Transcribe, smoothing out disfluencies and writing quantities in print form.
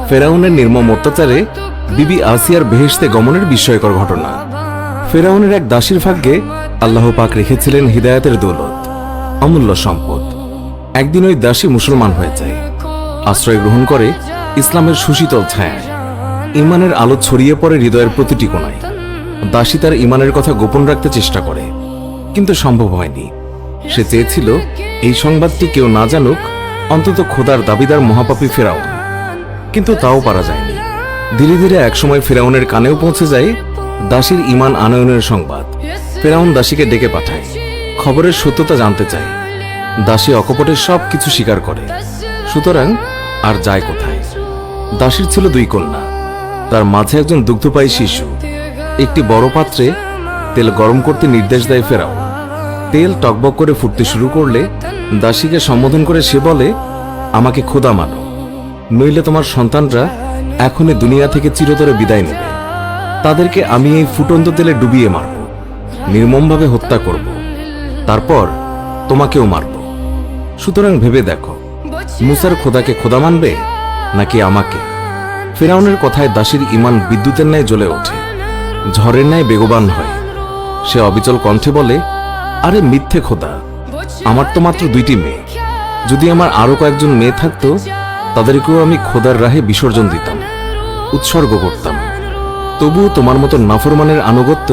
ফেরাউনের নির্মম অত্যাচারে বিবি আসিয়ার বেহেশতে গমনের বিস্ময়কর ঘটনা। ফেরাউনের এক দাসীর ভাগ্যে আল্লাহ পাক রেখেছিলেন হিদায়াতের দৌলত, অমূল্য সম্পদ। একদিন ওই দাসী মুসলমান হয়ে যায়, আশ্রয় গ্রহণ করে ইসলামের সুশীতল ছায়ায়। ইমানের আলো ছড়িয়ে পড়ে হৃদয়ের প্রতিটি কোণায়। দাসী তার ইমানের কথা গোপন রাখতে চেষ্টা করে, কিন্তু সম্ভব হয়নি। সে চেয়েছিল এই সংবাদটি কেউ না জানুক, অন্তত খোদার দাবিদার মহাপাপী ফেরাউন। কিন্তু তাও পারা যায়নি। ধীরে ধীরে একসময় ফেরাউনের কানেও পৌঁছে যায় দাসীর ইমান আনয়নের সংবাদ। ফেরাউন দাসীকে ডেকে পাঠায়, খবরের সত্যতা জানতে চায়। দাসী অকপটে সব কিছু স্বীকার করে। সুতরাং আর যায় কোথায়? দাসীর ছিল 2 কন্যা, তার মাঝে একজন দুগ্ধপায়ী শিশু। একটি বড় পাত্রে তেল গরম করতে নির্দেশ দেয় ফেরাউন। তেল টকবক করে ফুটতে শুরু করলে দাসীকে সম্বোধন করে সে বলে, আমাকে খোদা মানো, নইলে তোমার সন্তানরা এখনই দুনিয়া থেকে চিরতরে বিদায় নেবে। তাদেরকে আমি এই ফুটন্ত তেলে ডুবিয়ে মারব, নির্মমভাবে হত্যা করব, তারপর তোমাকেও মারব। সুতরাং ভেবে দেখো, মুসার খোদাকে খোদা মানবে নাকি আমাকে? ফেরাউনের কথায় দাসীর ইমান বিদ্যুতের ন্যায় জ্বলে ওঠে, ঝড়ের ন্যায় বেগবান হয়। সে অবিচল কণ্ঠে বলে, আরে মিথ্যে খোদা, আমার তো মাত্র 2টি মেয়ে। যদি আমার আরো কয়েকজন মেয়ে থাকতো, তাদেরকেও আমি খোদার রাহে বিসর্জন দিতাম, উৎসর্গ করতাম। তবুও তোমার মতো নাফরমানের আনুগত্য